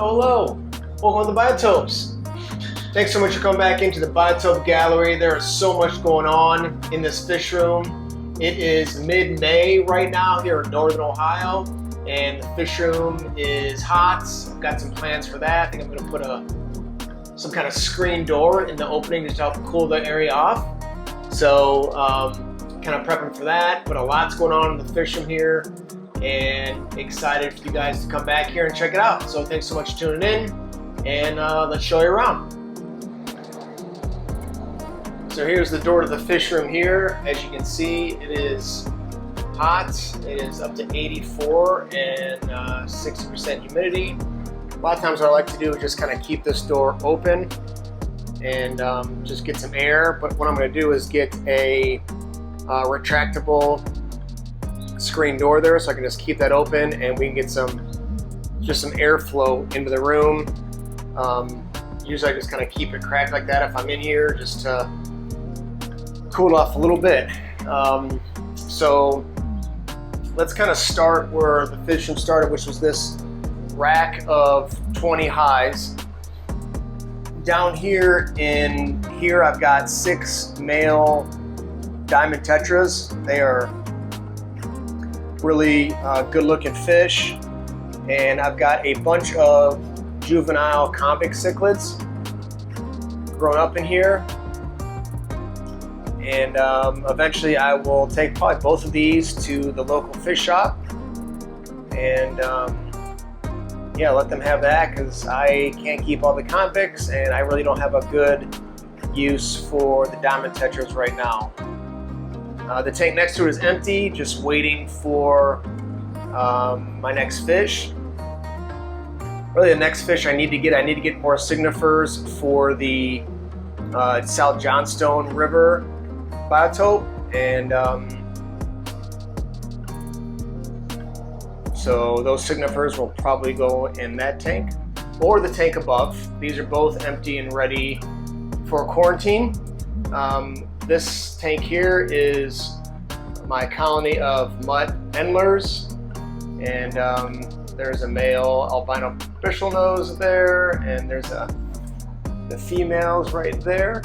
Hello. Welcome to the Biotopes. Thanks so much for coming back into the Biotope Gallery. There is so much going on in this fish room. It is mid-May right now here in Northern Ohio, and the fish room is hot. I've got some plans for that. I think I'm going to put some kind of screen door in the opening just to help cool the area off. So kind of prepping for that, but a lot's going on in the fish room here, and excited for you guys to come back here and check it out. So thanks so much for tuning in, and let's show you around. So here's the door to the fish room here. As you can see, it is hot. It is up to 84 and 60% humidity. A lot of times what I like to do is just kind of keep this door open and just get some air. But what I'm going to do is get a retractable screen door there, so I can just keep that open and we can get some airflow into the room. Usually I just kind of keep it cracked like that if I'm in here, just to cool off a little bit. So let's kind of start where the fish room started, which was this rack of 20 highs. Down here I've got 6 male diamond tetras. They are really good looking fish, and I've got a bunch of juvenile convict cichlids grown up in here, and eventually I will take probably both of these to the local fish shop and yeah, let them have that, because I can't keep all the convicts and I really don't have a good use for the diamond tetras right now. The tank next to it is empty, just waiting for my next fish. Really, the next fish I need to get more signifers for the South Johnstone River biotope, and so those signifers will probably go in that tank or the tank above. These are both empty and ready for quarantine. This tank here is my colony of mutt endlers, and there's a male albino bristlenose there, and there's the females right there,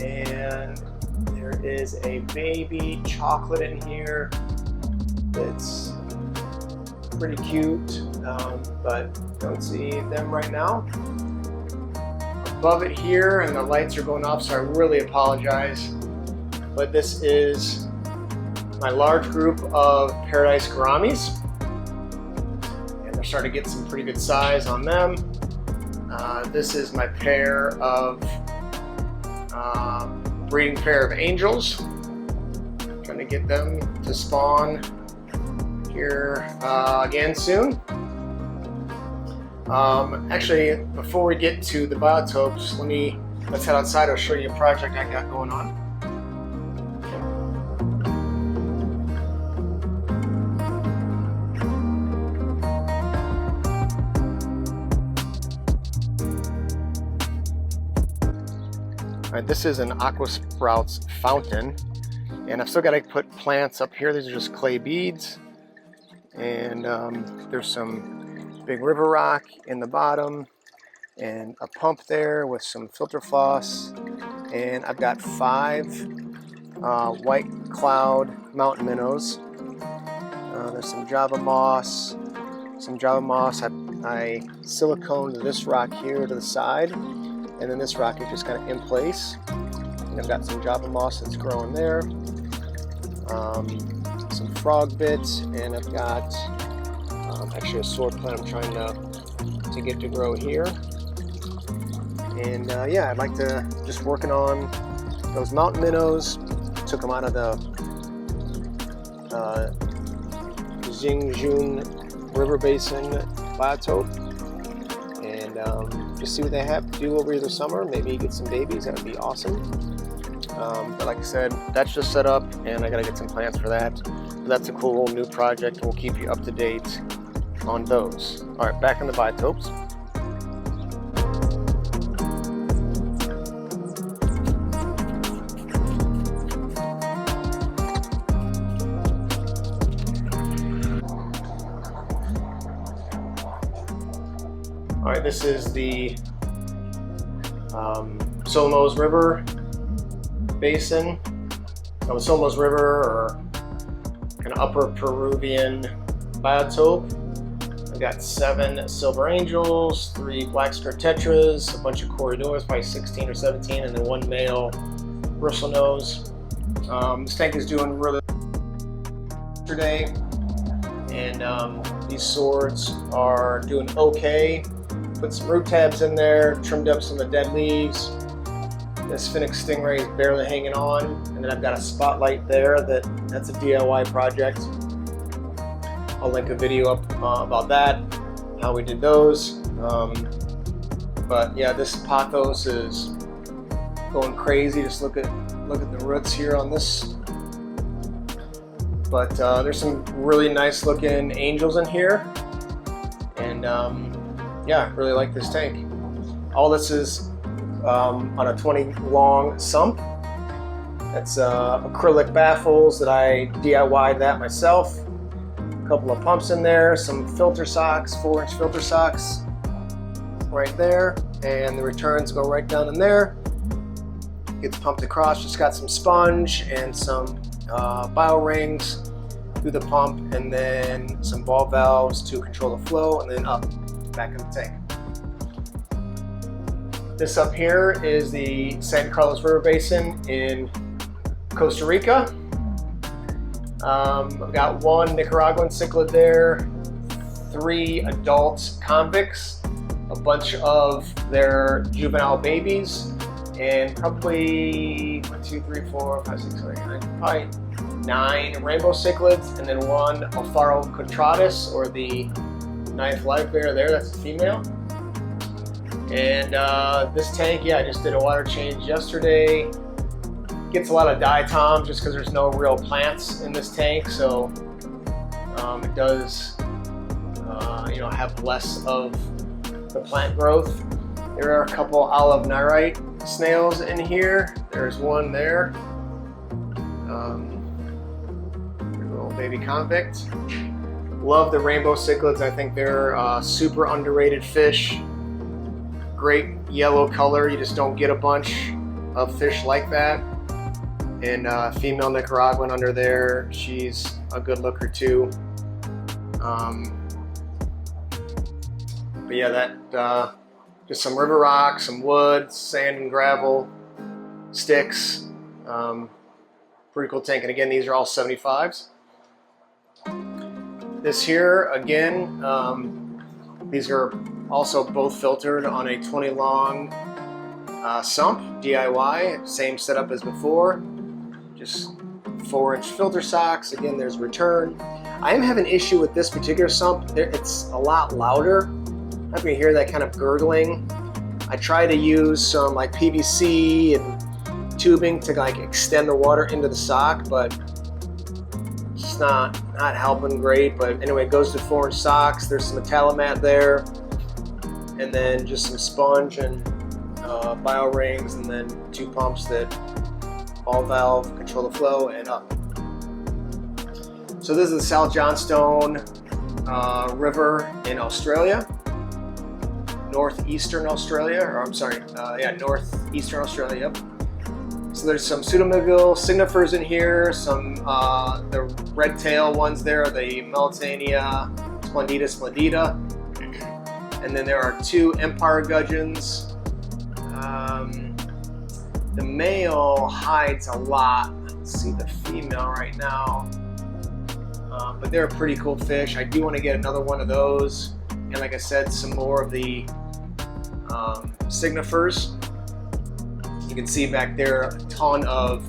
and there is a baby chocolate in here that's pretty cute, but don't see them right now. Above it here, and the lights are going off, so I really apologize, but this is my large group of paradise gouramis, and they're starting to get some pretty good size on them. This is my pair of breeding pair of angels. Trying to get them to spawn here again soon. Actually, before we get to the biotopes, let's head outside. I'll show you a project I got going on. All right, this is an Aqua Sprouts fountain, and I've still got to put plants up here. These are just clay beads, and there's some big river rock in the bottom, and a pump there with some filter floss, and I've got 5 white cloud mountain minnows. There's some Java moss. I siliconed this rock here to the side, and then this rock is just kind of in place, and I've got some Java moss that's growing there, some frog bits, and I've got actually a sword plant I'm trying to get to grow here. And yeah, I'd like to just working on those mountain minnows. Took them out of the Jingjun River Basin biotope, and just see what they have to do over the summer. Maybe get some babies. That would be awesome. But like I said, that's just set up, and I gotta get some plants for that. But that's a cool little new project, and we'll keep you up to date on those. All right, back in the biotopes. All right, this is the Solimoes River Basin, Solimoes River, or kind of upper Peruvian biotope. I've got 7 silver angels, 3 black skirt tetras, a bunch of corridors, probably 16 or 17, and then 1 male bristlenose. This tank is doing really good today, and these swords are doing okay. Put some root tabs in there, trimmed up some of the dead leaves. This Phoenix Stingray is barely hanging on, and then I've got a spotlight there that's a DIY project. I'll link a video up about that, how we did those. But yeah, this pothos is going crazy. Just look at the roots here on this. But there's some really nice looking angels in here, and yeah, really like this tank. All this is on a 20 long sump. That's acrylic baffles that I DIY'd that myself. A couple of pumps in there, some filter socks, 4-inch filter socks right there, and the returns go right down in there. Gets pumped across, just got some sponge and some bio rings through the pump, and then some ball valves to control the flow, and then up back in the tank. This up here is the San Carlos River Basin in Costa Rica. I've got 1 Nicaraguan cichlid there, 3 adult convicts, a bunch of their juvenile babies, and probably 1, 2, 3, 4, 5, 6, 7, 8, 9, probably 9 rainbow cichlids, and then 1 Alfaro contratus, or the 9th live bear there, that's a female. And this tank, yeah, I just did a water change yesterday. Gets a lot of diatoms just because there's no real plants in this tank, so it does have less of the plant growth. There are a couple olive nyrite snails in here. There's 1 there. Little baby convict. Love the rainbow cichlids. I think they're super underrated fish. Great yellow color. You just don't get a bunch of fish like that. And female Nicaraguan under there. She's a good looker too. But yeah, that just some river rock, some wood, sand and gravel, sticks. Pretty cool tank. And again, these are all 75s. This here, again, these are also both filtered on a 20 long sump, DIY, same setup as before, just 4-inch filter socks. Again, there's return. I am having an issue with this particular sump. It's a lot louder. I can hear that kind of gurgling. I try to use some like PVC and tubing to like extend the water into the sock, but it's not helping great. But anyway, it goes to 4-inch socks. There's some Metalamat there, and then just some sponge and bio rings, and then 2 pumps that ball valve control the flow and up. So this is the South Johnstone River in Australia, northeastern Australia, or I'm sorry, northeastern Australia. Yep. So there's some Pseudomygale signifers in here, some the red tail ones there, the Melitania splendida, and then there are 2 empire gudgeons. The male hides a lot. Let's see the female right now. But they're a pretty cool fish. I do want to get another one of those. And like I said, some more of the signifers. You can see back there a ton of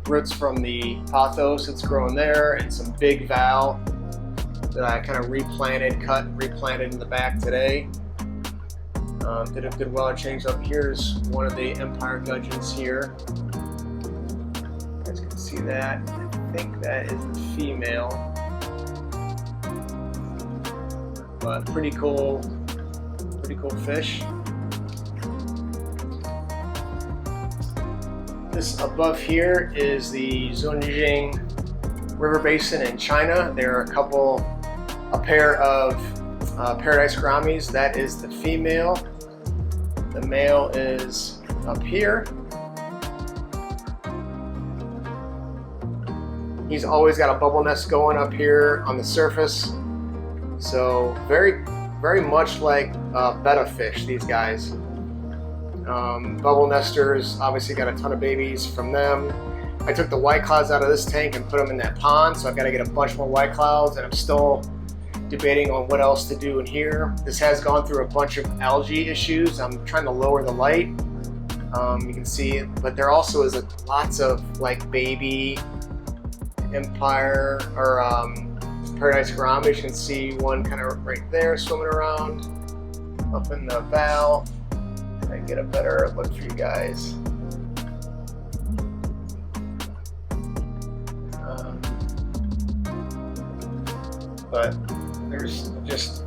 roots from the pothos that's growing there, and some big val that I kind of cut and replanted in the back today. Did a good water change up. Here's one of the empire gudgeons here. You guys can see that. I think that is the female. But pretty cool fish. This above here is the Zhongjing River Basin in China. There are a pair of Paradise Gouramis. That is the female. The male is up here. He's always got a bubble nest going up here on the surface. So very much like betta fish, these guys. Bubble nesters, obviously got a ton of babies from them. I took the white clouds out of this tank and put them in that pond, so I've got to get a bunch more white clouds, and I'm still debating on what else to do in here. This has gone through a bunch of algae issues. I'm trying to lower the light. You can see it, but there also is lots of like baby Empire or Paradise Gouramis. You can see one kind of right there swimming around up in the valve. Try and get a better look for you guys. But there's just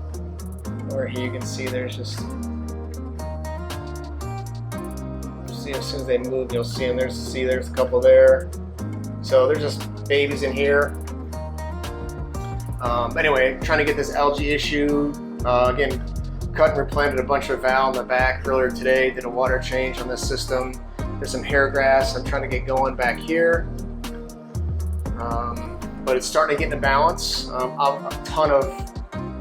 over here you can see there's just, see as soon as they move you'll see them. There's a couple there. So there's just babies in here. Anyway, trying to get this algae issue. Again, cut and replanted a bunch of valve in the back earlier today. Did a water change on this system. There's some hair grass I'm trying to get going back here. But it's starting to get into balance. A ton of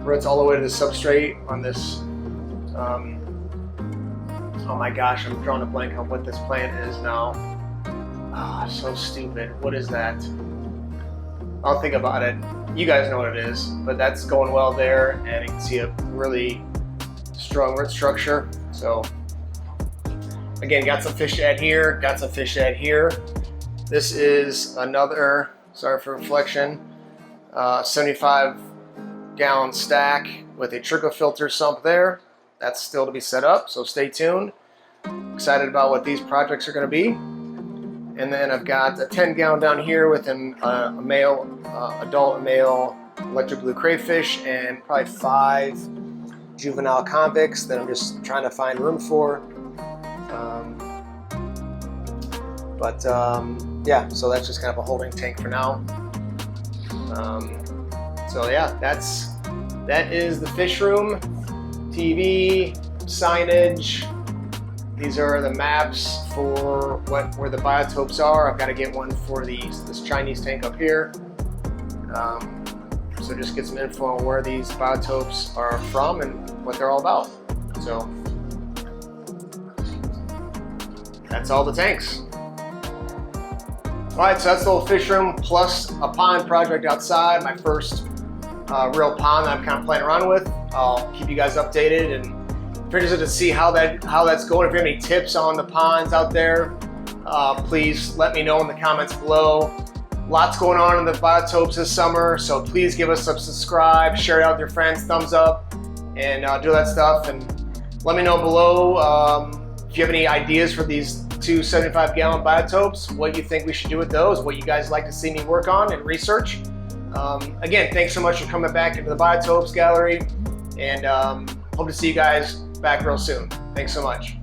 roots all the way to the substrate on this. Oh my gosh, I'm drawing a blank on what this plant is now. Ah, so stupid. What is that? I'll think about it. You guys know what it is, but that's going well there, and you can see a really strong root structure. So again, got some fish to add here, got some fish to add here. This is another, sorry for reflection, 75-gallon stack with a trickle filter sump there. That's still to be set up, so stay tuned. Excited about what these projects are going to be. And then I've got a 10-gallon down here with a male, adult and male electric blue crayfish, and probably 5 juvenile convicts that I'm just trying to find room for. Yeah, so that's just kind of a holding tank for now. So yeah, that is the fish room, TV, signage. These are the maps for where the biotopes are. I've got to get one for this Chinese tank up here. So just get some info on where these biotopes are from and what they're all about. So that's all the tanks. All right, so that's the little fish room plus a pond project outside. My first real pond that I'm kind of playing around with. I'll keep you guys updated, and if you're interested to see how that's going, if you have any tips on the ponds out there, please let me know in the comments below. Lots going on in the biotopes this summer, so please give us a subscribe, share it out with your friends, thumbs up, and do that stuff. And let me know below if you have any ideas for these 2 75-gallon biotopes, what you think we should do with those, what you guys like to see me work on and research. Again, thanks so much for coming back into the biotopes gallery, and hope to see you guys back real soon. Thanks so much.